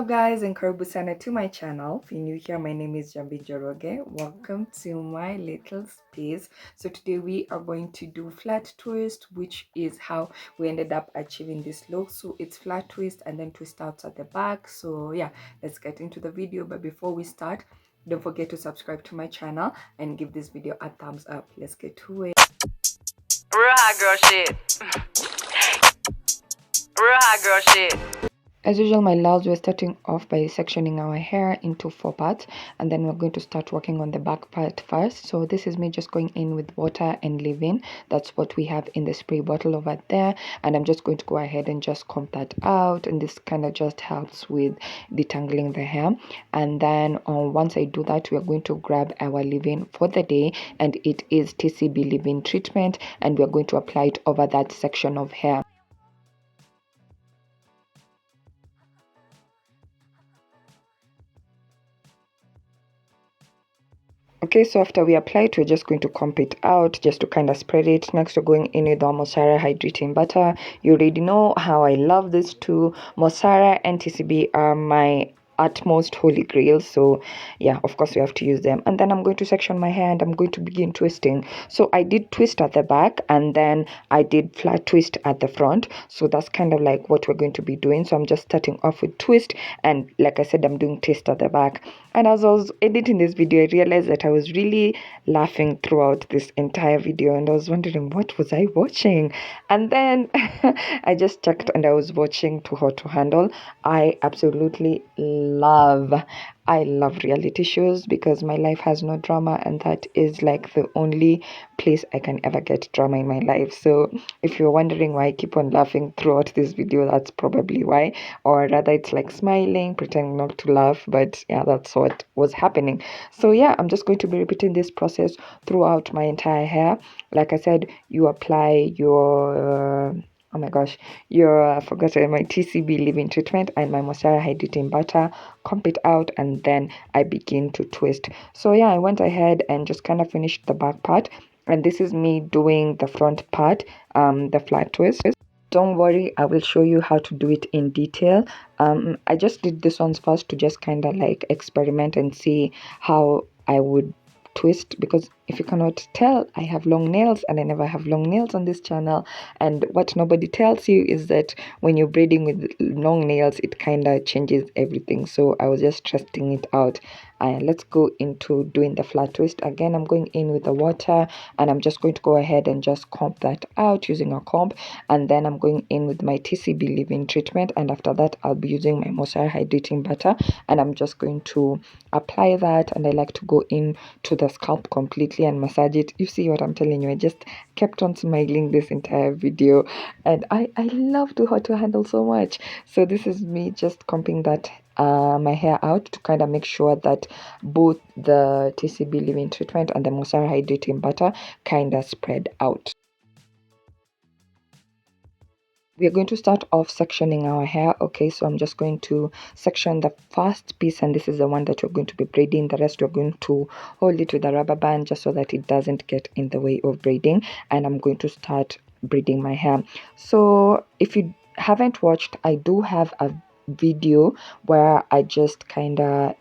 up guys, and karibu sana to my channel. If you're new here, my name is Jambi Joroge. Welcome to my little space. So today we are going to do flat twist, which is how we ended up achieving this look. So it's flat twist and then twist out at the back. So yeah, let's get into the video. But before we start, don't forget to subscribe to my channel and give this video a thumbs up. Let's get to it. Real hot girl shit. Real hot girl shit. As usual, my loves, we're starting off by sectioning our hair into 4 parts, and then we're going to start working on the back part first. So this is me just going in with water and leave-in. That's what we have in the spray bottle over there, and I'm just going to go ahead and just comb that out, and this kind of just helps with detangling the hair. And then once I do that, we are going to grab our leave-in for the day, and it is TCB leave-in treatment, and we're going to apply it over that section of hair. Okay, so after we apply it, we're just going to comb it out just to kind of spread it. Next, we're going in with our mosara hydrating butter. You already know how I love this too. Mosara and TCB are my utmost holy grail, so yeah, of course we have to use them. And then I'm going to section my hair and I'm going to begin twisting. So I did twist at the back and then I did flat twist at the front, so that's kind of like what we're going to be doing. So I'm just starting off with twist, and like I said, I'm doing twist at the back. And as I was editing this video, I realized that I was really laughing throughout this entire video, and I was wondering, what was I watching? And then I just checked and I was watching Too Hot to Handle. I absolutely I love reality shows because my life has no drama, and that is like the only place I can ever get drama in my life. So if you're wondering why I keep on laughing throughout this video, that's probably why. Or rather, it's like smiling, pretending not to laugh, but yeah, that's what was happening. So yeah, I'm just going to be repeating this process throughout my entire hair. Like I said, you apply your oh my gosh, I forgot my TCB leave-in treatment and my mosara hydrating butter, comb it out, and then I begin to twist. So yeah, I went ahead and just kind of finished the back part, and this is me doing the front part, the flat twist. Don't worry, I will show you how to do it in detail. I just did this ones first to just kind of like experiment and see how I would twist, because if you cannot tell, I have long nails and I never have long nails on this channel. And what nobody tells you is that when you're braiding with long nails, it kind of changes everything. So I was just testing it out. And let's go into doing the flat twist. Again, I'm going in with the water and I'm just going to go ahead and just comb that out using a comb. And then I'm going in with my TCB leave-in treatment, and after that I'll be using my mosara hydrating butter, and I'm just going to apply that. And I like to go in to the scalp completely and massage it. You see what I'm telling you, I just kept on smiling this entire video, and I love Too Hot to Handle so much. So this is me just combing that my hair out to kind of make sure that both the TCB leave-in treatment and the mosara hydrating butter kind of spread out. We are going to start off sectioning our hair. Okay, so I'm just going to section the first piece, and this is the one that you're going to be braiding. The rest you're going to hold it with a rubber band just so that it doesn't get in the way of braiding, and I'm going to start braiding my hair. So if you haven't watched, I do have a video where I just kind of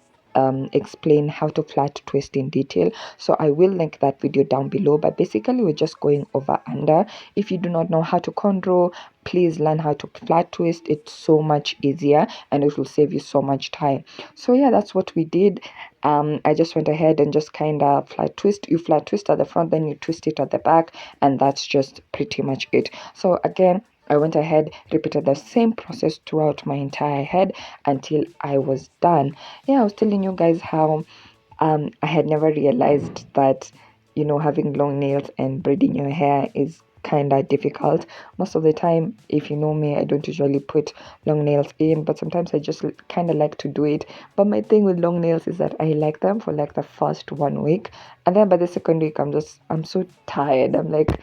explain how to flat twist in detail, so I will link that video down below. But basically we're just going over under. If you do not know how to cornrow, please learn how to flat twist. It's so much easier and it will save you so much time. So yeah, that's what we did. I just went ahead and just kind of flat twist. You flat twist at the front, then you twist it at the back, and that's just pretty much it. So again, I went ahead, repeated the same process throughout my entire head until I was done. Yeah, I was telling you guys how I had never realized that, you know, having long nails and braiding your hair is kind of difficult. Most of the time, if you know me, I don't usually put long nails in, but sometimes I just kind of like to do it. But my thing with long nails is that I like them for like the first 1 week, and then by the second week I'm so tired. I'm like,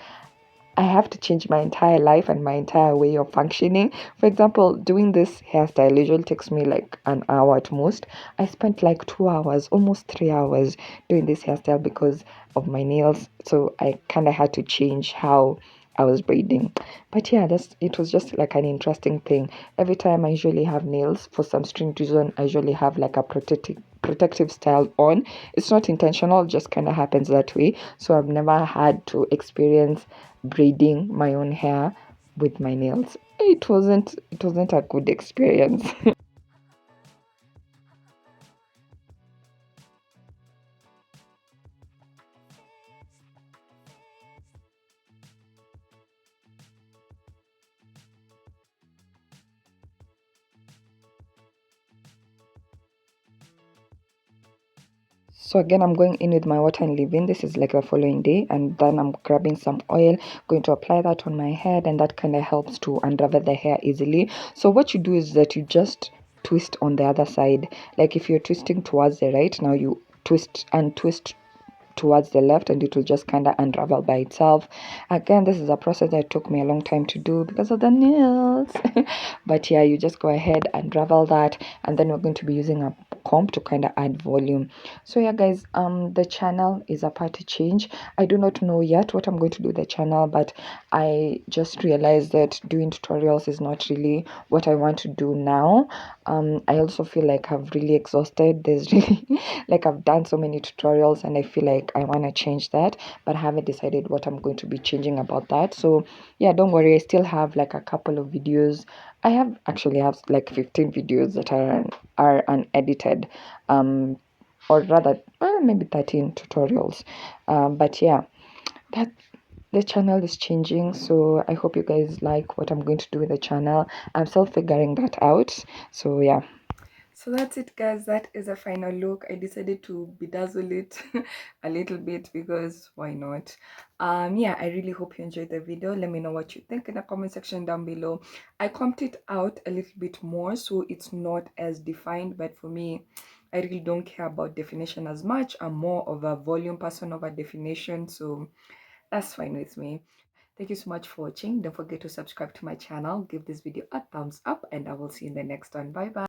I have to change my entire life and my entire way of functioning. For example, doing this hairstyle usually takes me like an hour at most. I spent like 2 hours, almost 3 hours doing this hairstyle because of my nails. So I kind of had to change how I was braiding. But yeah, it was just like an interesting thing. Every time I usually have nails, for some strange reason, I usually have like a protective style on. It's not intentional, it just kind of happens that way. So I've never had to experience braiding my own hair with my nails. It wasn't a good experience. So again, I'm going in with my water and leave-in. This is like the following day, and then I'm grabbing some oil, going to apply that on my head, and that kind of helps to unravel the hair easily. So what you do is that you just twist on the other side. Like if you're twisting towards the right, now you twist and twist towards the left, and it will just kind of unravel by itself. Again, this is a process that took me a long time to do because of the nails. But yeah, you just go ahead and unravel that, and then we're going to be using a comb to kind of add volume. So yeah guys, the channel is about to change. I do not know yet what I'm going to do with the channel, but I just realized that doing tutorials is not really what I want to do now. I also feel like I've really exhausted. There's really like I've done so many tutorials, and I feel like I want to change that, but I haven't decided what I'm going to be changing about that. So yeah, don't worry, I still have like a couple of videos. I actually have like 15 videos that are unedited, or rather maybe 13 tutorials. But yeah, that the channel is changing, so I hope you guys like what I'm going to do with the channel. I'm still figuring that out. So yeah, so that's it guys, that is a final look. I decided to bedazzle it a little bit because why not. Yeah, I really hope you enjoyed the video. Let me know what you think in the comment section down below. I comped it out a little bit more so it's not as defined, but for me, I really don't care about definition as much. I'm more of a volume person over definition, so that's fine with me. Thank you so much for watching. Don't forget to subscribe to my channel, give this video a thumbs up, and I will see you in the next one. Bye bye.